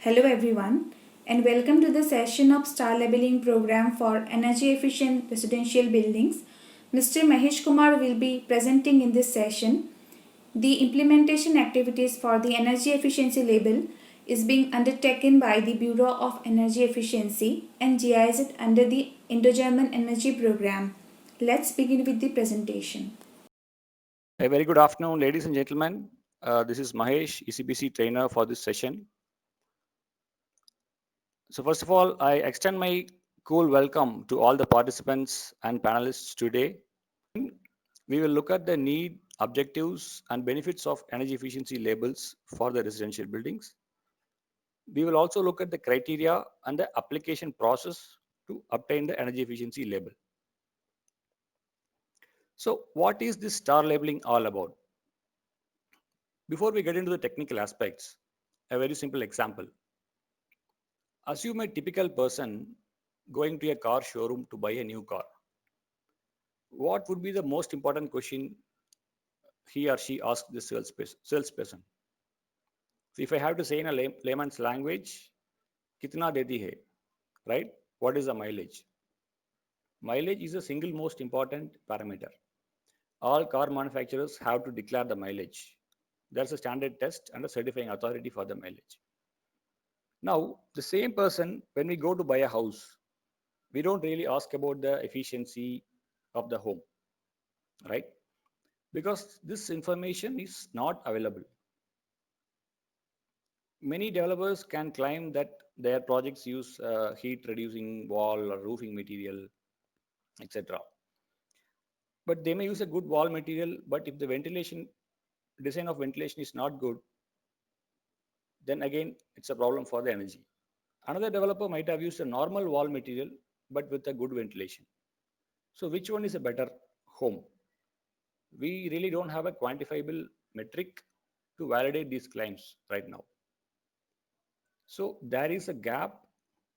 Hello everyone and welcome to the session of Star Labeling Program for Energy Efficient Residential Buildings. Mr. Mahesh Kumar will be presenting in this session. The implementation activities for the energy efficiency label is being undertaken by the Bureau of Energy Efficiency and GIZ under the Indo-German Energy Program. Let's begin with the presentation. A very good afternoon, ladies and gentlemen. This is Mahesh, ECBC trainer for this session. So first of all, I extend my cool welcome to all the participants and panelists today. We will look at the need, objectives, and benefits of energy efficiency labels for the residential buildings. We will also look at the criteria and the application process to obtain the energy efficiency label. So what is this star labeling all about? Before we get into the technical aspects, a very simple example. Assume a typical person going to a car showroom to buy a new car. What would be the most important question he or she asks the salesperson? So if I have to say in a layman's language, kitna deti hai, right? What is the mileage? Mileage is the single most important parameter. All car manufacturers have to declare the mileage. There's a standard test and a certifying authority for the mileage. Now, the same person, when we go to buy a house, we don't really ask about the efficiency of the home, right? Because this information is not available. Many developers can claim that their projects use heat reducing wall or roofing material, etc. But they may use a good wall material, but if the design of ventilation is not good, then again it's a problem for the energy. Another developer might have used a normal wall material, but with a good ventilation. So which one is a better home? We really don't have a quantifiable metric to validate these claims right now. So there is a gap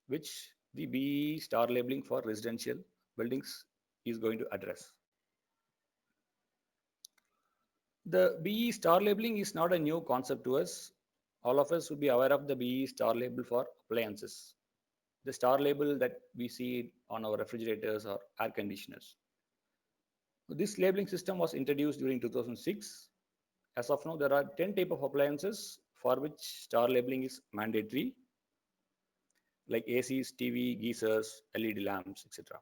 which the BEE star labeling for residential buildings is going to address. The BEE star labeling is not a new concept to us. All of us would be aware of the BEE star label for appliances. The star label that we see on our refrigerators or air conditioners. This labeling system was introduced during 2006. As of now, there are 10 types of appliances for which star labeling is mandatory, like ACs, TV, geysers, LED lamps, etc.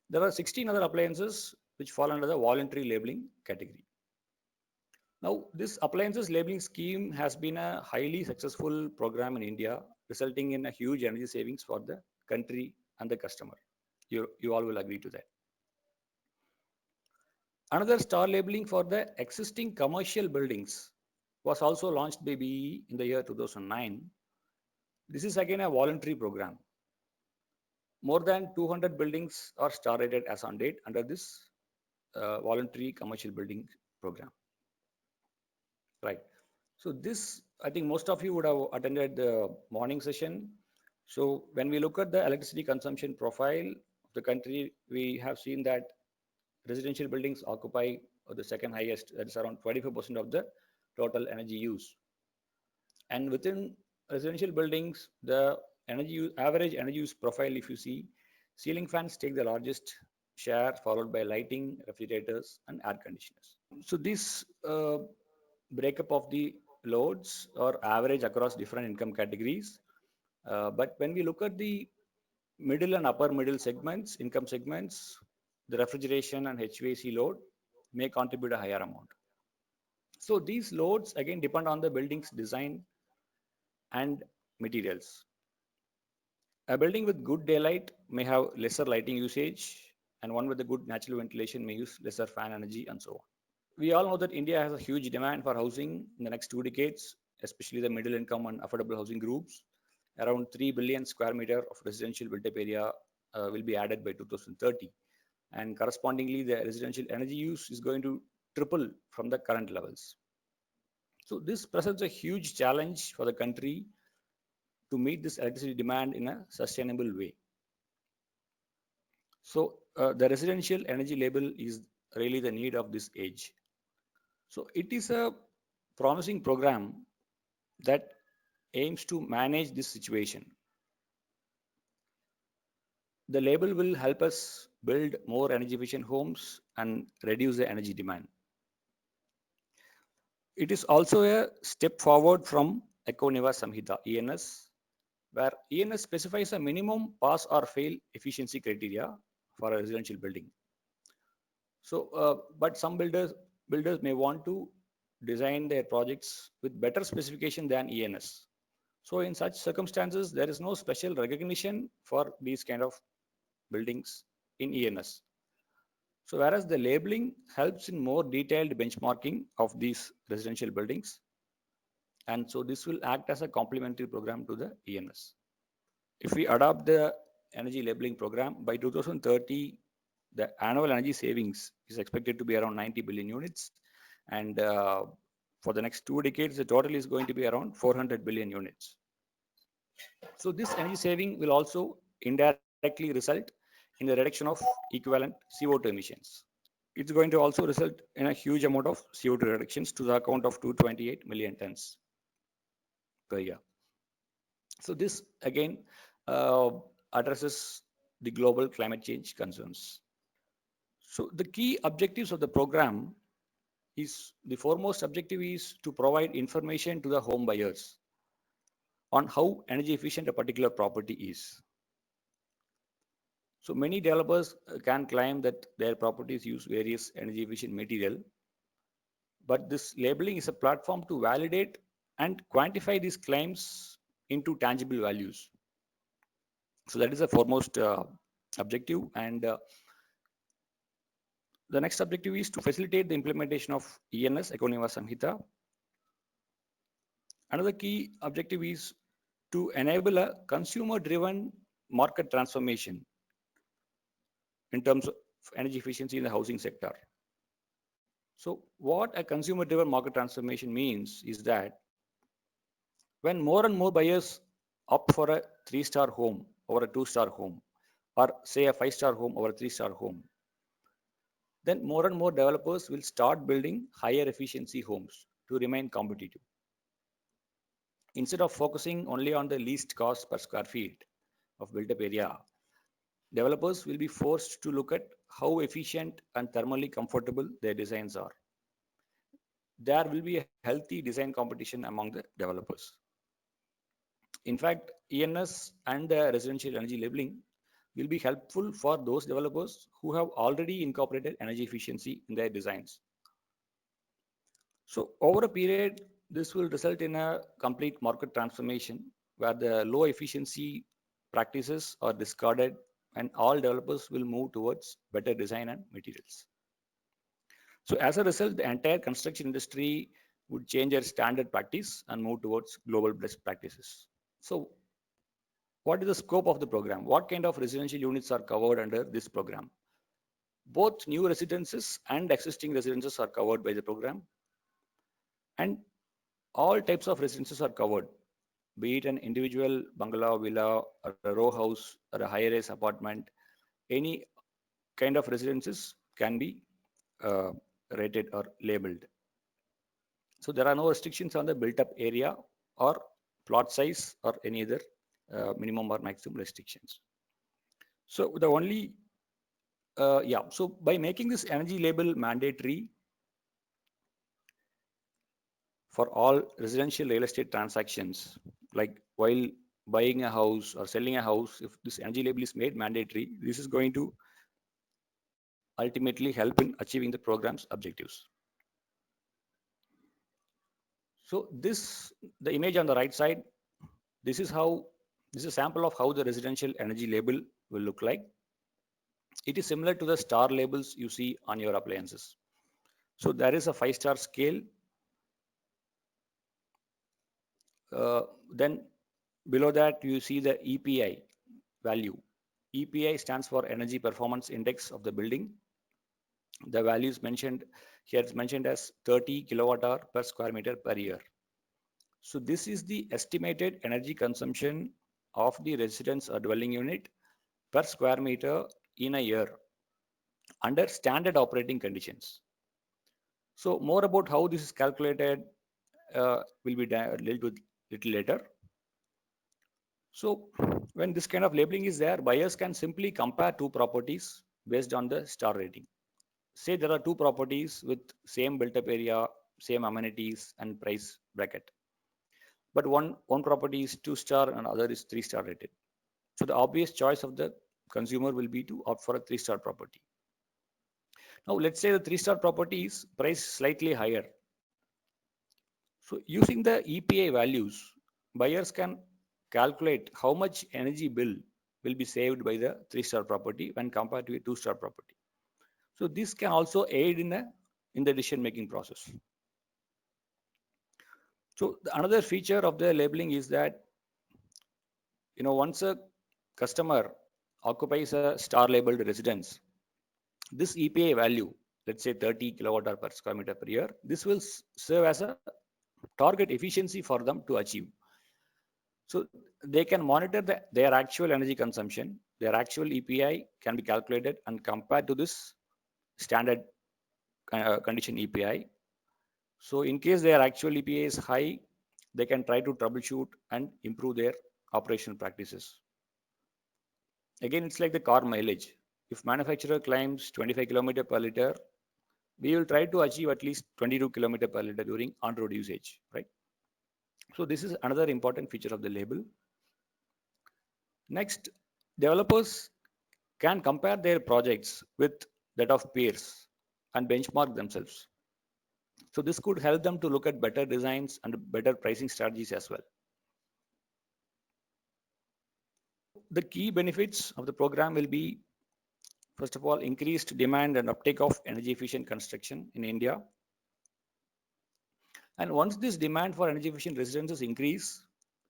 There are 16 other appliances which fall under the voluntary labeling category. Now, this appliances labeling scheme has been a highly successful program in India, resulting in a huge energy savings for the country and the customer. You all will agree to that. Another star labeling for the existing commercial buildings was also launched by BEE in the year 2009. This is again a voluntary program. More than 200 buildings are star rated as on date under this voluntary commercial building program. Right. So this, I think most of you would have attended the morning session. So when we look at the electricity consumption profile of the country, we have seen that residential buildings occupy the second highest, that is around 25% of the total energy use. And within residential buildings, the average energy use profile, if you see, ceiling fans take the largest share, followed by lighting, refrigerators, and air conditioners. So this breakup of the loads or average across different income categories. But when we look at the middle and upper middle segments, income segments, the refrigeration and HVAC load may contribute a higher amount. So these loads again depend on the building's design and materials. A building with good daylight may have lesser lighting usage, and one with a good natural ventilation may use lesser fan energy, and so on. We all know that India has a huge demand for housing in the next 2 decades, especially the middle income and affordable housing groups. Around 3 billion square meter of residential built-up area will be added by 2030. And correspondingly, the residential energy use is going to triple from the current levels. So this presents a huge challenge for the country to meet this electricity demand in a sustainable way. So the residential energy label is really the need of this age. So it is a promising program that aims to manage this situation. The label will help us build more energy efficient homes and reduce the energy demand. It is also a step forward from Econeva Samhita ENS, where ENS specifies a minimum pass or fail efficiency criteria for a residential building. So, but some builders may want to design their projects with better specification than ENS. So, in such circumstances, there is no special recognition for these kind of buildings in ENS. So, whereas the labeling helps in more detailed benchmarking of these residential buildings, and so this will act as a complementary program to the ENS. If we adopt the energy labeling program by 2030, the annual energy savings is expected to be around 90 billion units, and for the next 2 decades, the total is going to be around 400 billion units. So this energy saving will also indirectly result in the reduction of equivalent CO2 emissions. It's going to also result in a huge amount of CO2 reductions to the account of 228 million tons per year. So this again addresses the global climate change concerns. So the key objectives of the program is, the foremost objective is to provide information to the home buyers on how energy efficient a particular property is. So many developers can claim that their properties use various energy efficient material, but this labeling is a platform to validate and quantify these claims into tangible values. So that is the foremost objective, and the next objective is to facilitate the implementation of ENS, Econeva Samhita. Another key objective is to enable a consumer-driven market transformation in terms of energy efficiency in the housing sector. So what a consumer-driven market transformation means is that when more and more buyers opt for a 3-star home over a 2-star home, or say a 5-star home over a 3-star home, then more and more developers will start building higher efficiency homes to remain competitive. Instead of focusing only on the least cost per square feet of built up area, developers will be forced to look at how efficient and thermally comfortable their designs are. There will be a healthy design competition among the developers. In fact, ENS and the residential energy labeling will be helpful for those developers who have already incorporated energy efficiency in their designs. So over a period, this will result in a complete market transformation where the low efficiency practices are discarded and all developers will move towards better design and materials. So as a result, the entire construction industry would change their standard practice and move towards global best practices. So what is the scope of the program? What kind of residential units are covered under this program? Both new residences and existing residences are covered by the program, and all types of residences are covered, be it an individual bungalow, villa, or a row house, or a high-rise apartment. Any kind of residences can be rated or labeled. So there are no restrictions on the built-up area or plot size or any other minimum or maximum restrictions. So the only so by making this energy label mandatory for all residential real estate transactions, like while buying a house or selling a house, if this energy label is made mandatory, this is going to ultimately help in achieving the program's objectives. So the image on the right side, this is a sample of how the residential energy label will look like. It is similar to the star labels you see on your appliances. So there is a 5-star scale. Then below that you see the EPI value. EPI stands for Energy Performance Index of the building. The value is mentioned here, it's mentioned as 30 kilowatt hour per square meter per year. So this is the estimated energy consumption of the residence or dwelling unit per square meter in a year under standard operating conditions. So more about how this is calculated will be dealt with little later. So when this kind of labeling is there, buyers can simply compare two properties based on the star rating. Say there are two properties with same built up area, same amenities and price bracket. But one property is 2-star and other is 3-star rated. So the obvious choice of the consumer will be to opt for a 3-star property. Now let's say the 3-star property is priced slightly higher. So using the EPI values, buyers can calculate how much energy bill will be saved by the 3-star property when compared to a 2-star property. So this can also aid in the decision making process. So another feature of the labeling is that once a customer occupies a star labeled residence, this EPI value, let's say 30 kilowatt hour per square meter per year, this will serve as a target efficiency for them to achieve. So they can monitor their actual energy consumption, their actual EPI can be calculated and compared to this standard condition EPI. So in case their actual EPI is high, they can try to troubleshoot and improve their operational practices. Again, it's like the car mileage. If manufacturer claims 25 km per liter, we will try to achieve at least 22 km per liter during on-road usage, right? So this is another important feature of the label. Next, developers can compare their projects with that of peers and benchmark themselves. So this could help them to look at better designs and better pricing strategies as well. The key benefits of the program will be, first of all, increased demand and uptake of energy efficient construction in India. And once this demand for energy efficient residences increase,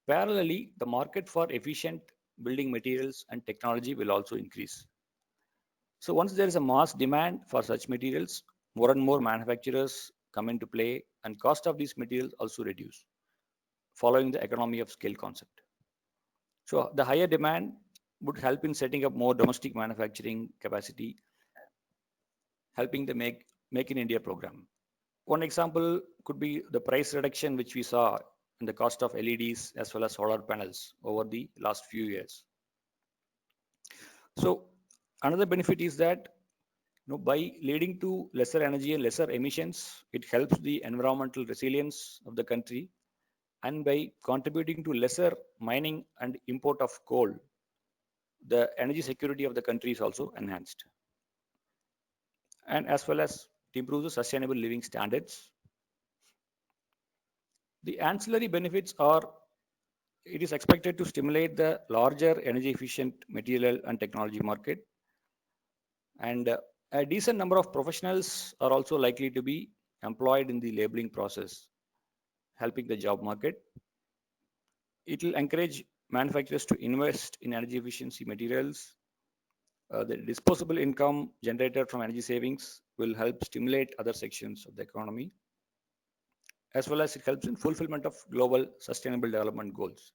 parallelly, the market for efficient building materials and technology will also increase. So once there is a mass demand for such materials, more and more manufacturers come into play and cost of these materials also reduce, following the economy of scale concept. So the higher demand would help in setting up more domestic manufacturing capacity, helping the Make in India program. One example could be the price reduction which we saw in the cost of LEDs as well as solar panels over the last few years. So another benefit is that by leading to lesser energy and lesser emissions, it helps the environmental resilience of the country, and by contributing to lesser mining and import of coal, the energy security of the country is also enhanced, and as well as it improves the sustainable living standards. The ancillary benefits are, it is expected to stimulate the larger energy efficient material and technology market, and a decent number of professionals are also likely to be employed in the labeling process, helping the job market. It will encourage manufacturers to invest in energy efficiency materials. The disposable income generated from energy savings will help stimulate other sections of the economy, as well as it helps in fulfillment of global sustainable development goals.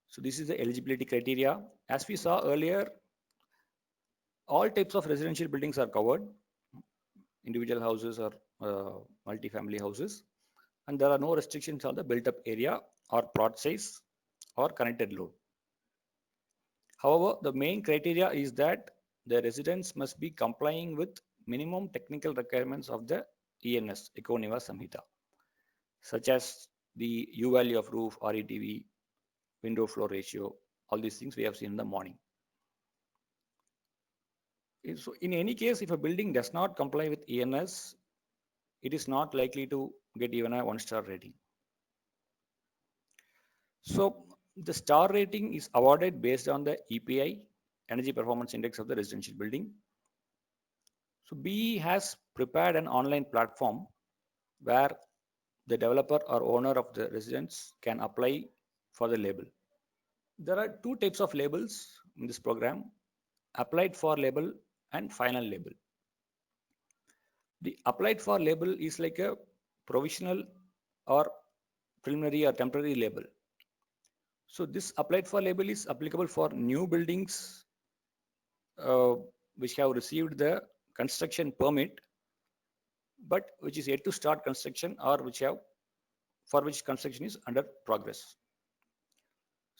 So this is the eligibility criteria. As we saw earlier, all types of residential buildings are covered, individual houses or multi-family houses, and there are no restrictions on the built up area or plot size or connected load. However, the main criteria is that the residents must be complying with minimum technical requirements of the ENS, Eco-Niva Samhita, such as the U value of roof, RETV, window floor ratio, all these things we have seen in the morning. So in any case, if a building does not comply with ENS, it is not likely to get even a 1-star rating. So the star rating is awarded based on the EPI, Energy Performance Index of the residential building. So BE has prepared an online platform where the developer or owner of the residence can apply for the label. There are two types of labels in this program: applied for label and final label. The applied for label is like a provisional or preliminary or temporary label. So this applied for label is applicable for new buildings which have received the construction permit, but which is yet to start construction, or for which construction is under progress.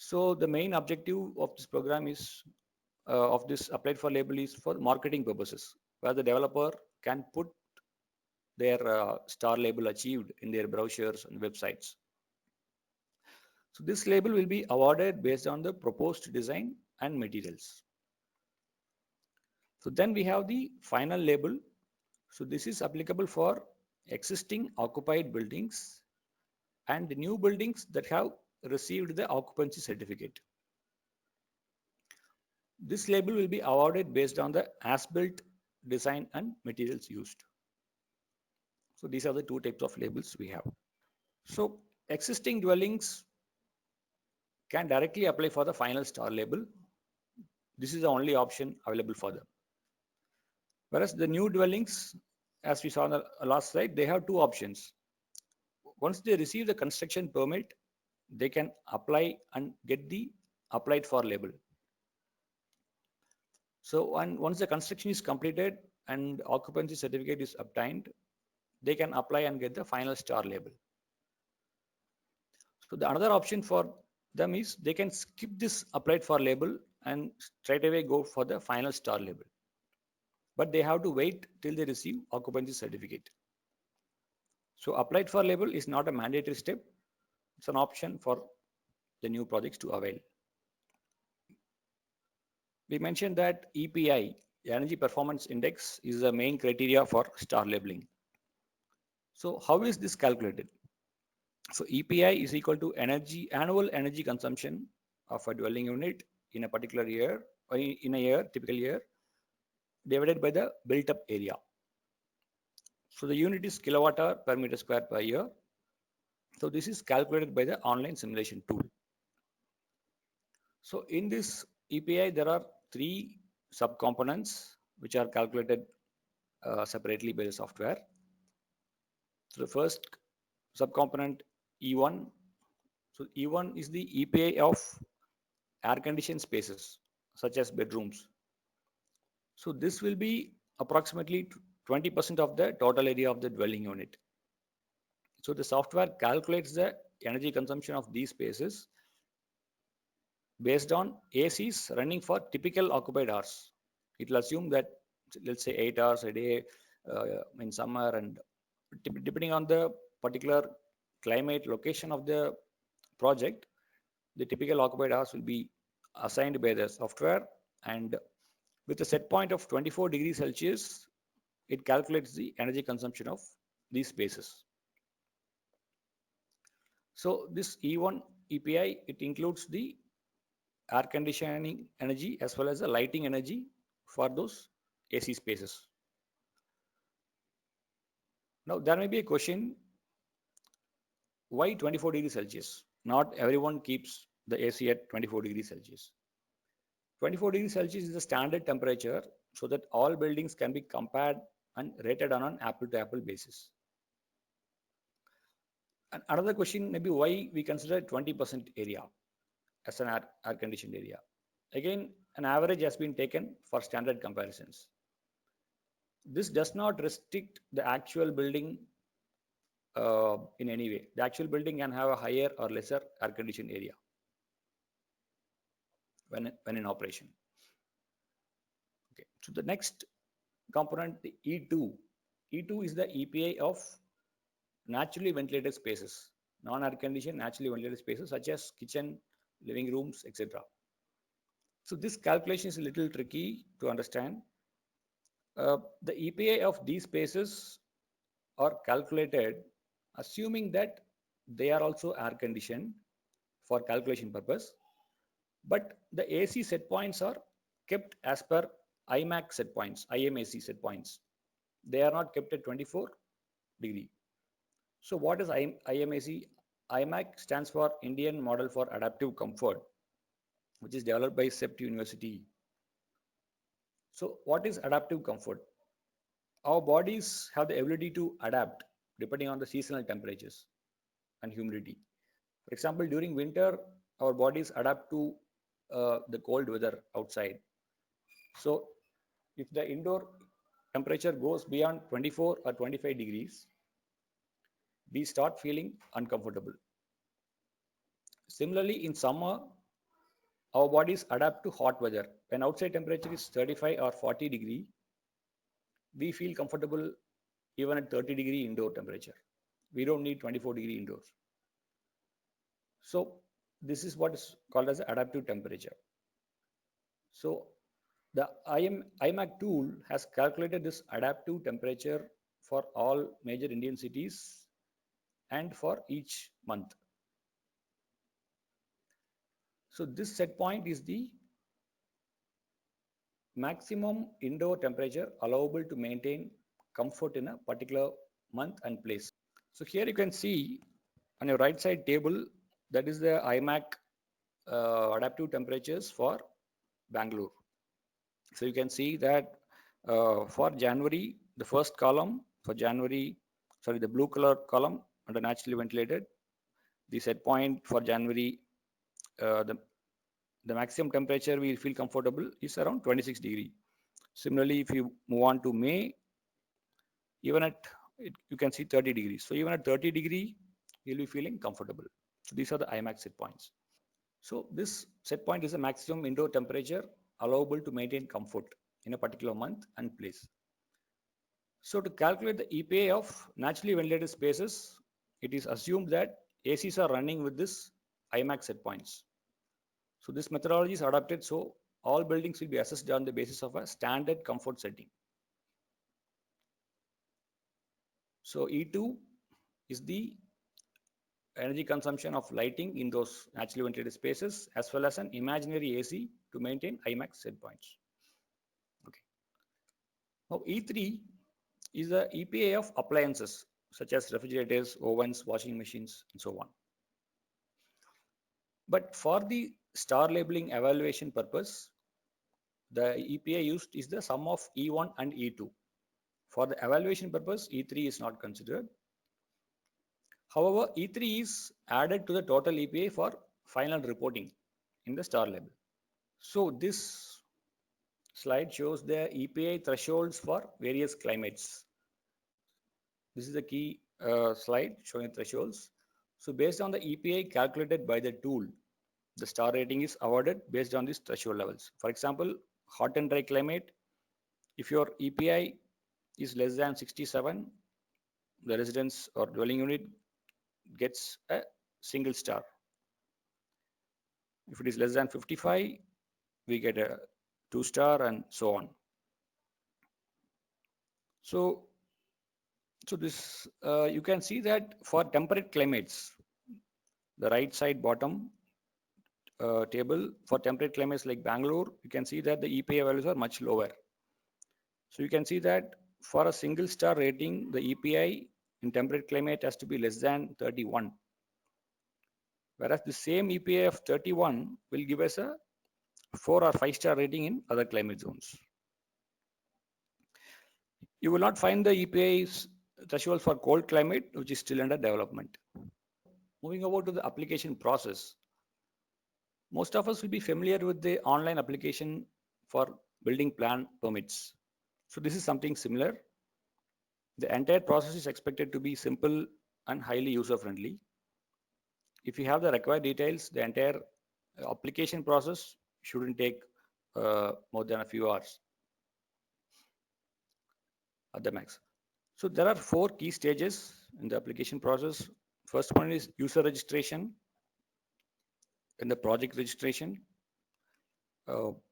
So the main objective of this program is of this applied for label is for marketing purposes, where the developer can put their star label achieved in their brochures and websites. So this label will be awarded based on the proposed design and materials. So then we have the final label. So this is applicable for existing occupied buildings and new buildings that have received the occupancy certificate. This label will be awarded based on the as-built design and materials used. So these are the two types of labels we have. So existing dwellings can directly apply for the final star label. This is the only option available for them. Whereas the new dwellings, as we saw on the last slide, they have two options. Once they receive the construction permit, they can apply and get the applied for label. So once the construction is completed and occupancy certificate is obtained, they can apply and get the final star label. So the another option for them is they can skip this applied for label and straight away go for the final star label. But they have to wait till they receive occupancy certificate. So applied for label is not a mandatory step. It's an option for the new projects to avail. We mentioned that EPI, Energy Performance Index, is the main criteria for star labeling. So how is this calculated? So EPI is equal to annual energy consumption of a dwelling unit in a particular year, or in a year, typical year, divided by the built up area. So the unit is kilowatt hour per meter square per year. So this is calculated by the online simulation tool. So in this EPI, there are three subcomponents which are calculated separately by the software. So the first subcomponent E1. So E1 is the EPI of air-conditioned spaces such as bedrooms. So this will be approximately 20% of the total area of the dwelling unit. So the software calculates the energy consumption of these spaces based on ACs running for typical occupied hours. It will assume that, let's say, 8 hours a day in summer, and depending on the particular climate location of the project, the typical occupied hours will be assigned by the software, and with a set point of 24 degrees Celsius, it calculates the energy consumption of these spaces. So this E1 EPI, it includes the air conditioning energy as well as the lighting energy for those AC spaces. Now there may be a question, why 24 degrees Celsius? Not everyone keeps the AC at 24 degrees Celsius. 24 degrees Celsius is the standard temperature so that all buildings can be compared and rated on an apple-to-apple basis. And another question may be why we consider 20% area as an air-conditioned area. Again, an average has been taken for standard comparisons. This does not restrict the actual building in any way. The actual building can have a higher or lesser air-conditioned area when in operation. Okay, so the next component, the E2. E2 is the EPI of naturally ventilated spaces, non-air conditioned naturally ventilated spaces such as kitchen, living rooms, etc. So this calculation is a little tricky to understand. The EPI of these spaces are calculated assuming that they are also air conditioned for calculation purpose, but the AC set points are kept as per IMAC set points, IMAC set points. They are not kept at 24 degree. So what is IMAC? IMAC stands for Indian Model for Adaptive Comfort, which is developed by CEPT University. So what is adaptive comfort? Our bodies have the ability to adapt depending on the seasonal temperatures and humidity. For example, during winter, our bodies adapt to the cold weather outside. So if the indoor temperature goes beyond 24 or 25 degrees, we start feeling uncomfortable. Similarly, in summer, our bodies adapt to hot weather. When outside temperature is 35 or 40 degree, we feel comfortable even at 30 degree indoor temperature. We don't need 24 degree indoors. So this is what is called as adaptive temperature. So the IMAC tool has calculated this adaptive temperature for all major Indian cities and for each month. So this set point is the maximum indoor temperature allowable to maintain comfort in a particular month and place. So here you can see on your right side table, that is the IMAC adaptive temperatures for Bangalore. So you can see that for January, the first column for January, sorry, the blue color column under naturally ventilated, the set point for January, the maximum temperature we feel comfortable is around 26 degree. Similarly, if you move on to May, even at you can see 30 degrees. So even at 30 degree, you'll be feeling comfortable. So these are the IMAX set points. So this set point is the maximum indoor temperature allowable to maintain comfort in a particular month and place. So to calculate the EPA of naturally ventilated spaces, it is assumed that ACs are running with this IMAX set points. So this methodology is adopted so all buildings will be assessed on the basis of a standard comfort setting. So E2 is the energy consumption of lighting in those naturally ventilated spaces as well as an imaginary AC to maintain IMAX set points. Okay. Now E3 is the EPA of appliances such as refrigerators, ovens, washing machines, and so on. But for the star labeling evaluation purpose, the EPA used is the sum of E1 and E2. For the evaluation purpose, E3 is not considered. However, E3 is added to the total EPA for final reporting in the star label. So this slide shows the EPA thresholds for various climates. This is the key slide showing thresholds. So based on the EPA calculated by the tool, the star rating is awarded based on these threshold levels. For example, hot and dry climate, if your EPI is less than 67, the residence or dwelling unit gets a single star. If it is less than 55, we get a 2-star and so on. So this you can see that for temperate climates, the right side bottom table for temperate climates like Bangalore, you can see that the EPA values are much lower. So you can see that for a single star rating, the EPI in temperate climate has to be less than 31. Whereas the same EPA of 31 will give us a 4 or 5-star rating in other climate zones. You will not find the EPA's threshold for cold climate, which is still under development. Moving over to the application process. Most of us will be familiar with the online application for building plan permits. So this is something similar. The entire process is expected to be simple and highly user-friendly. If you have the required details, the entire application process shouldn't take more than a few hours at the max. So there are 4 key stages in the application process. First one is user registration, then the project registration.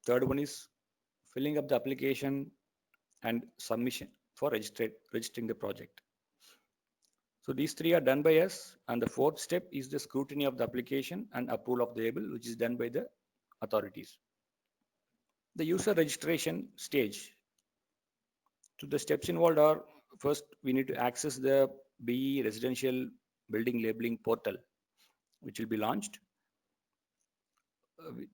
Third one is filling up the application and submission for registering the project. So these 3 are done by us, and the 4th step is the scrutiny of the application and approval of the label, which is done by the authorities. The user registration stage. So the steps involved are, first we need to access the BE residential building labeling portal, which will be launched.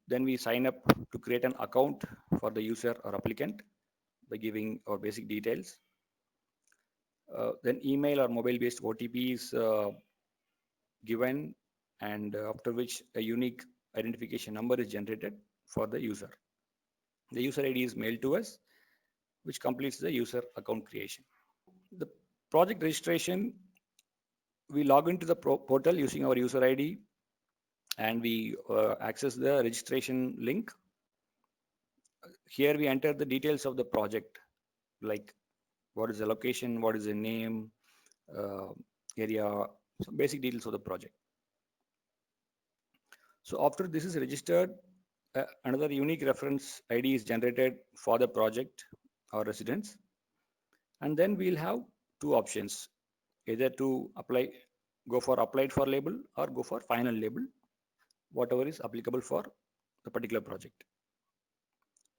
Then we sign up to create an account for the user or applicant by giving our basic details. Then email or mobile-based OTP is given, and after which a unique identification number is generated for the user. The user ID is mailed to us, which completes the user account creation. The project registration, we log into the portal using our user ID and we access the registration link. Here we enter the details of the project, like what is the location, what is the name, area, some basic details of the project. So after this is registered, another unique reference ID is generated for the project or residence. And then we'll have two options, either to go for applied for label or go for final label, whatever is applicable for the particular project.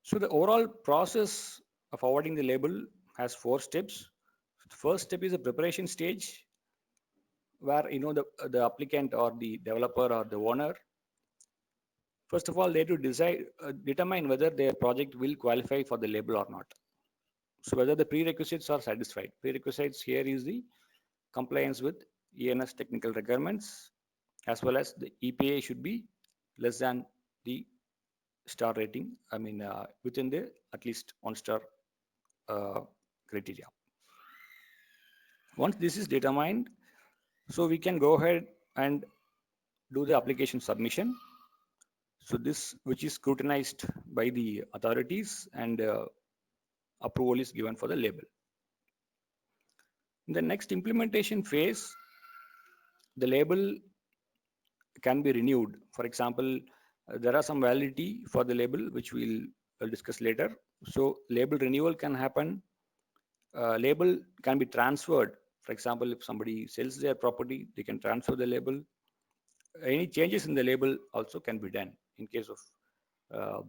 So the overall process of awarding the label has 4 steps. The first step is the preparation stage, where the applicant or the developer or the owner, first of all, they have to determine whether their project will qualify for the label or not. So whether the prerequisites are satisfied. Prerequisites here is the compliance with ENS technical requirements, as well as the EPA should be less than the star rating. I mean, within the at least 1-star criteria. Once this is determined, so we can go ahead and do the application submission. So this, which is scrutinized by the authorities, and approval is given for the label. In the next implementation phase, the label can be renewed. For example, there are some validity for the label, which we'll discuss later. So label renewal can happen. Label can be transferred. For example, if somebody sells their property, they can transfer the label. Any changes in the label also can be done in case of,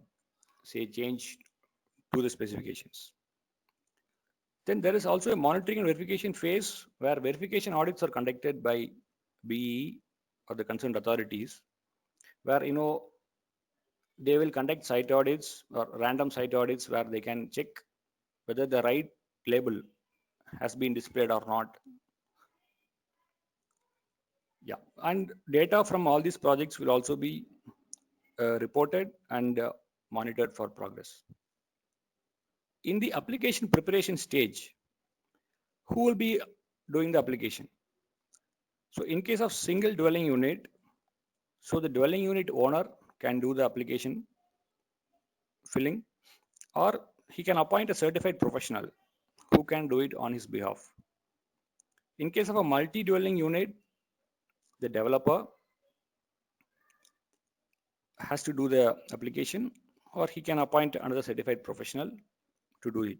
say, change to the specifications. Then there is also a monitoring and verification phase, where verification audits are conducted by BEE or the concerned authorities, where they will conduct site audits or random site audits, where they can check whether the right label has been displayed or not. Yeah, and data from all these projects will also be reported and monitored for progress. In the application preparation stage, who will be doing the application? So in case of single dwelling unit, so the dwelling unit owner can do the application filling, or he can appoint a certified professional who can do it on his behalf. In case of a multi-dwelling unit, the developer has to do the application, or he can appoint another certified professional to do it.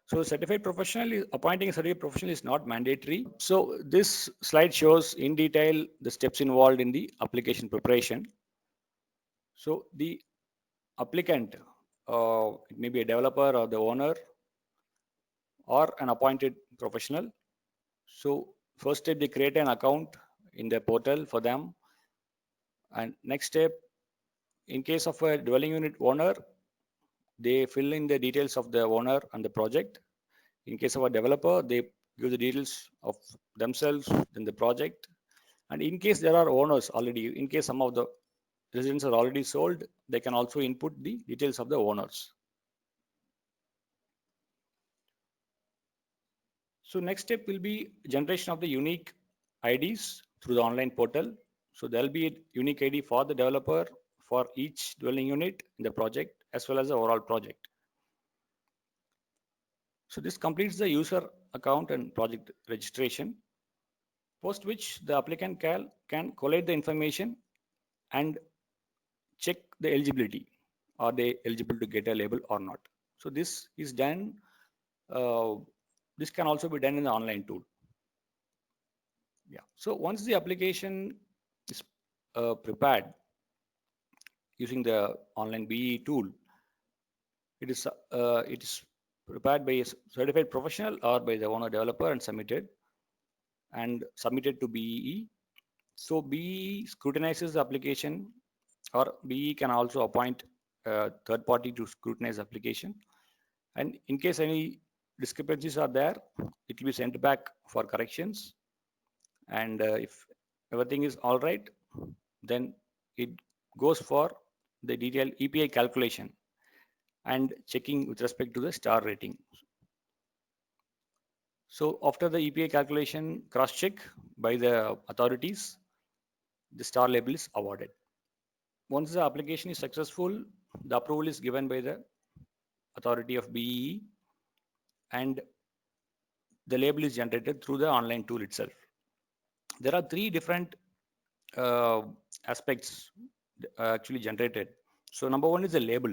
So appointing a certified professional is not mandatory. So this slide shows in detail the steps involved in the application preparation. So the applicant, it may be a developer or the owner or an appointed professional. So first step, they create an account in the portal for them. And next step, in case of a dwelling unit owner, they fill in the details of the owner and the project. In case of a developer, they give the details of themselves, then the project. And in case there are owners already, in case some of the residents are already sold, they can also input the details of the owners. So next step will be generation of the unique IDs through the online portal. So there'll be a unique ID for the developer for each dwelling unit in the project, as well as the overall project. So this completes the user account and project registration, post which the applicant can collate the information and check the eligibility. Are they eligible to get a label or not? So this is done. This can also be done in the online tool. Yeah. So once the application is prepared using the online BEE tool, it is prepared by a certified professional or by the owner developer and submitted to BEE. So BEE scrutinizes the application, or BEE can also appoint a third party to scrutinize the application. And in case any discrepancies are there, it will be sent back for corrections. And if everything is all right, then it goes for the detailed EPA calculation and checking with respect to the star rating. So after the EPA calculation cross-check by the authorities, the star label is awarded. Once the application is successful, the approval is given by the authority of BEE and the label is generated through the online tool itself. There are three different aspects actually generated. So number one is the label.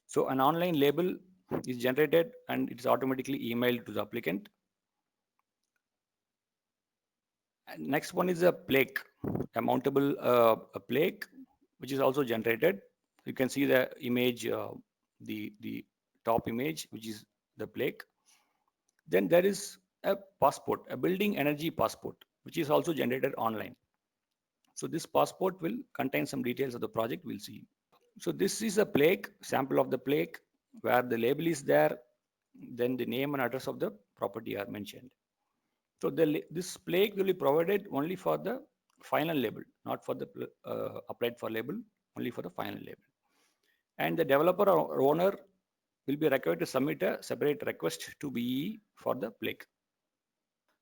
So an online label is generated and it is automatically emailed to the applicant. And next one is a plaque, a mountable a plaque, which is also generated. You can see the image, the top image, which is the plaque. Then there is a passport, a building energy passport, which is also generated online. So this passport will contain some details of the project. We'll see. So this is a plaque, sample of the plaque, where the label is there, then the name and address of the property are mentioned. So this plaque will be provided only for the final label, not for the applied for label, only for the final label. And the developer or owner will be required to submit a separate request to BEE for the plaque.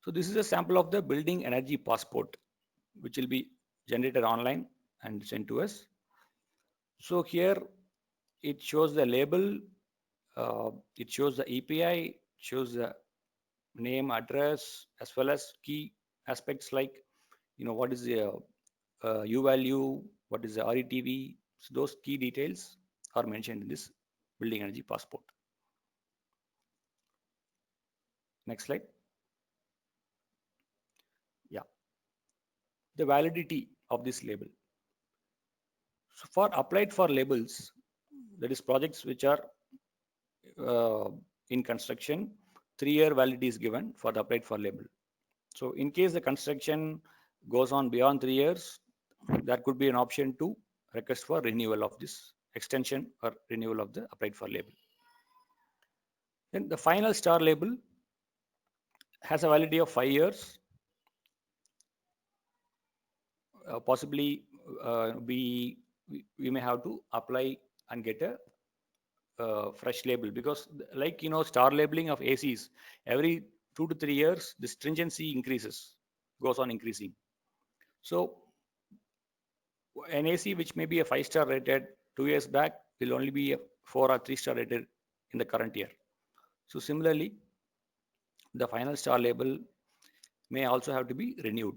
So this is a sample of the building energy passport, which will be generated online and sent to us. So here it shows the label, it shows the API, shows the name, address, as well as key aspects like, what is the U value, what is the RETV. So those key details are mentioned in this building energy passport. Next slide. Yeah. The validity of this label. So for applied for labels, that is projects which are in construction, 3-year validity is given for the applied for label. So in case the construction goes on beyond 3 years, there could be an option to request for renewal of this extension or renewal of the applied for label. Then the final star label has a validity of 5 years. Possibly we may have to apply and get a fresh label, because like star labeling of ACs, every 2 to 3 years the stringency goes on increasing. So an AC which may be a 5-star rated 2 years back will only be a 4 or 3-star rated in the current year. So similarly, the final star label may also have to be renewed.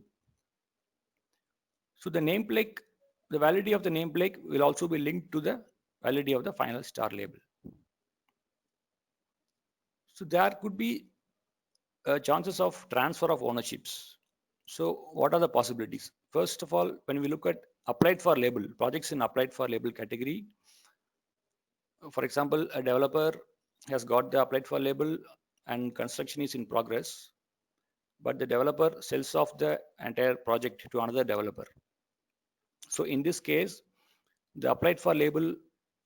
So the nameplate, the validity of the nameplate will also be linked to the validity of the final star label. So there could be chances of transfer of ownerships. So what are the possibilities? First of all, when we look at applied for label, projects in applied for label category, for example, a developer has got the applied for label and construction is in progress, but the developer sells off the entire project to another developer. So in this case, the applied for label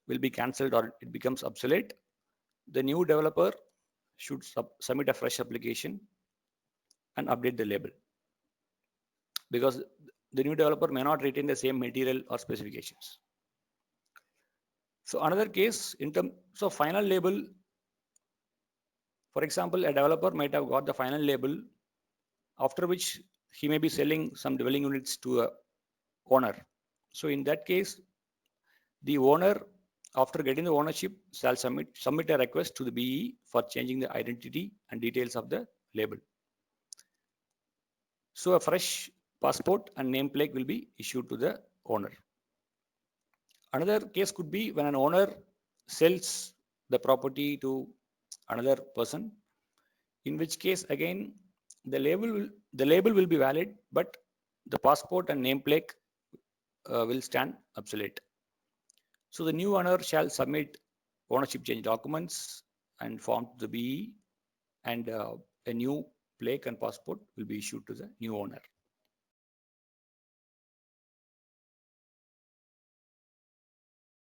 will be cancelled or it becomes obsolete. The new developer should submit a fresh application and update the label, because the new developer may not retain the same material or specifications. So another case in terms of final label, for example, a developer might have got the final label, after which he may be selling some dwelling units to a owner. So in that case, the owner, after getting the ownership, shall submit a request to the BE for changing the identity and details of the label. So a fresh passport and nameplate will be issued to the owner. Another case could be when an owner sells the property to another person, in which case again the label will be valid, but the passport and nameplate will stand obsolete. So the new owner shall submit ownership change documents and form to the BE, and a new plaque and passport will be issued to the new owner.